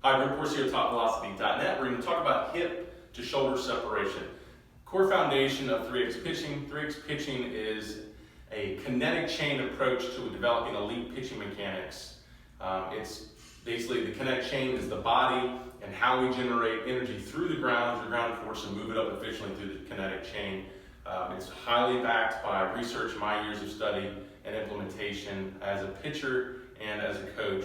Hi, Brent Porcio, TopVelocity.net. We're going to talk about hip to shoulder separation. Core foundation of 3X pitching. 3X pitching is a kinetic chain approach to developing elite pitching mechanics. It's basically the kinetic chain is the body and how we generate energy through the ground force, and move it up efficiently through the kinetic chain. It's highly backed by research, my years of study and implementation as a pitcher and as a coach.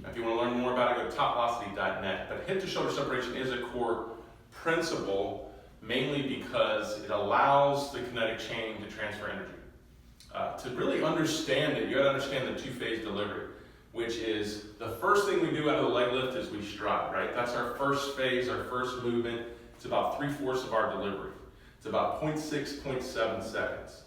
If you want to learn more about it, go to TopVelocity.net. But hip to shoulder separation is a core principle, mainly because it allows the kinetic chain to transfer energy. To really understand it, you got to understand the two-phase delivery, which is the first thing we do out of the leg lift is we stride, right? That's our first phase, our first movement. It's about 3/4 of our delivery. It's about 0.6, 0.7 seconds.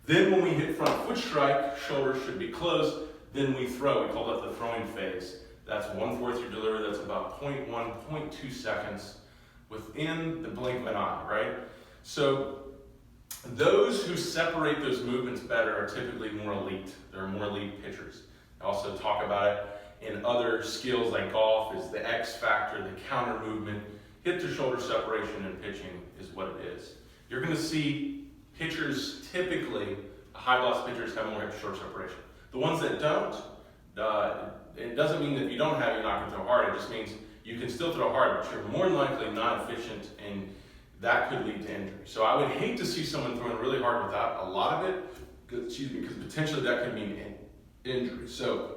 Then when we hit front foot strike, shoulders should be closed. Then we throw, we call that the throwing phase. That's 1/4 your delivery, that's about 0.1, 0.2 seconds within the blink of an eye, right? So those who separate those movements better are typically more elite. They're more elite pitchers. I also talk about it in other skills like golf is the X factor, the counter movement. Hip to shoulder separation in pitching is what it is. You're gonna see pitchers typically, high velocity pitchers have more hip to shoulder separation. The ones that don't, it doesn't mean that if you don't have it, you're not going to throw hard. It just means you can still throw hard, but you're more than likely not efficient, and that could lead to injury. So I would hate to see someone throwing really hard without a lot of it, because potentially that could mean injury. So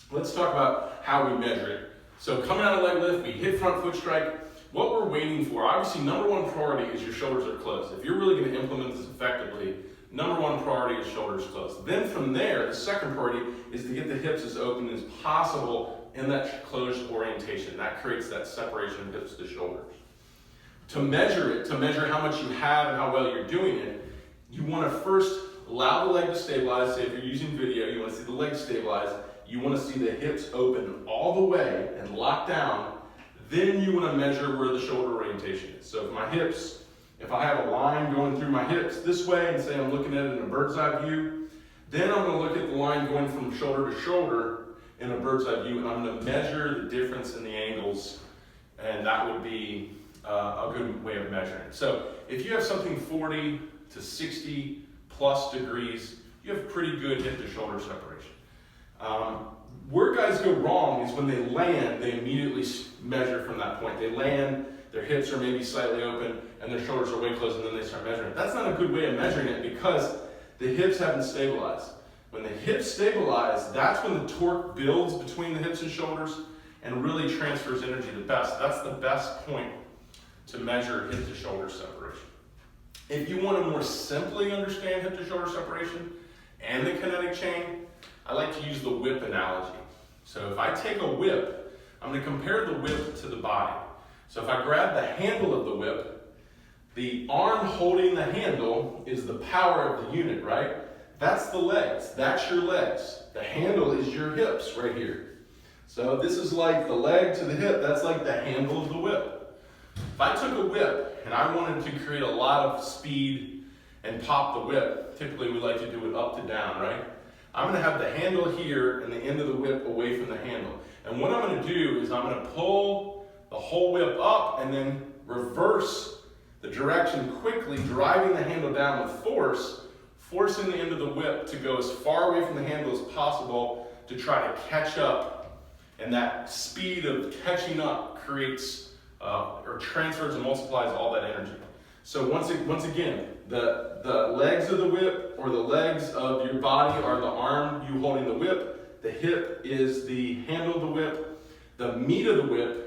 let's talk about how we measure it. So coming out of leg lift, we hit front foot strike. What we're waiting for, obviously number one priority is your shoulders are closed. If you're really going to implement this effectively, number one priority is shoulders closed. Then from there, the second priority is to get the hips as open as possible in that closed orientation. That creates that separation of hips to shoulders. To measure it, to measure how much you have and how well you're doing it, you want to first allow the leg to stabilize. Say if you're using video, you want to see the leg stabilize. You want to see the hips open all the way and lock down. Then you want to measure where the shoulder orientation is. So if I have a line going through my hips this way, and say I'm looking at it in a bird's eye view, then I'm going to look at the line going from shoulder to shoulder in a bird's eye view, and I'm going to measure the difference in the angles, and that would be a good way of measuring it. So if you have something 40 to 60 plus degrees, you have pretty good hip to shoulder separation. Where guys go wrong is when they land, they immediately measure from that point. They land, their hips are maybe slightly open, and their shoulders are way closed, and then they start measuring it. That's not a good way of measuring it because the hips haven't stabilized. When the hips stabilize, that's when the torque builds between the hips and shoulders and really transfers energy the best. That's the best point to measure hip to shoulder separation. If you want to more simply understand hip to shoulder separation and the kinetic chain, I like to use the whip analogy. So if I take a whip, I'm going to compare the whip to the body. So if I grab the handle of the whip, the arm holding the handle is the power of the unit, right? That's the legs. That's your legs. The handle is your hips right here. So this is like the leg to the hip. That's like the handle of the whip. If I took a whip and I wanted to create a lot of speed and pop the whip, typically we like to do it up to down, right? I'm going to have the handle here and the end of the whip away from the handle. And what I'm going to do is I'm going to pull the whole whip up and then reverse the direction quickly, driving the handle down with force, forcing the end of the whip to go as far away from the handle as possible to try to catch up. And that speed of catching up creates or transfers and multiplies all that energy. So once again, the legs of the whip or the legs of your body are the arm you holding the whip. The hip is the handle of the whip. The meat of the whip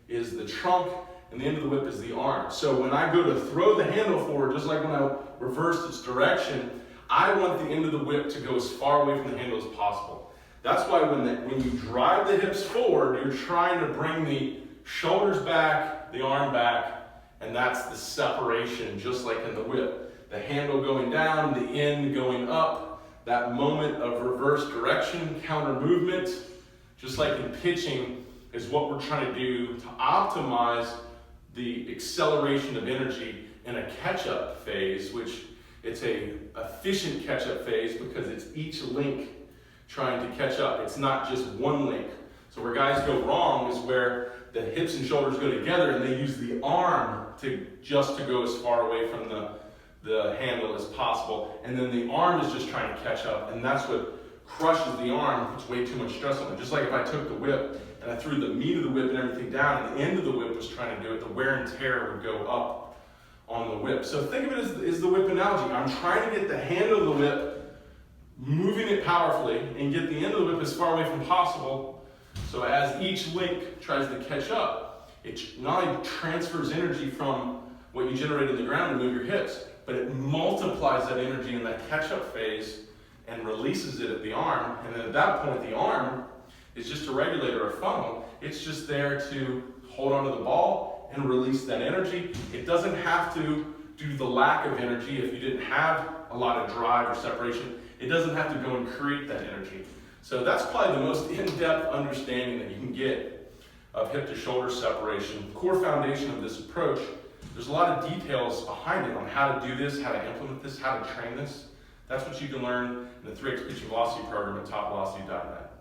is the trunk, and the end of the whip is the arm. So when I go to throw the handle forward, just like when I reversed its direction, I want the end of the whip to go as far away from the handle as possible. That's why when you drive the hips forward, you're trying to bring the shoulders back, the arm back, and that's the separation, just like in the whip. The handle going down, the end going up, that moment of reverse direction, counter movement, just like in pitching, is what we're trying to do to optimize the acceleration of energy in a catch-up phase, which it's a efficient catch-up phase because it's each link trying to catch up. It's not just one link. So where guys go wrong is where the hips and shoulders go together and they use the arm to go as far away from the handle as possible, and then the arm is just trying to catch up, and that's what crushes the arm, puts way too much stress on it. Just like if I took the whip and I threw the meat of the whip and everything down, and the end of the whip was trying to do it, the wear and tear would go up on the whip. So think of it as the whip analogy. I'm trying to get the handle of the whip, moving it powerfully, and get the end of the whip as far away from possible. So as each link tries to catch up, it not only transfers energy from what you generate in the ground to move your hips, but it multiplies that energy in that catch-up phase and releases it at the arm. And then at that point, the arm is just a regulator, a funnel. It's just there to hold onto the ball and release that energy. It doesn't have to do the lack of energy if you didn't have a lot of drive or separation. It doesn't have to go and create that energy. So that's probably the most in-depth understanding that you can get of hip to shoulder separation. The core foundation of this approach, there's a lot of details behind it on how to do this, how to implement this, how to train this. That's what you can learn in the 3X Pitching Velocity program at topvelocity.net.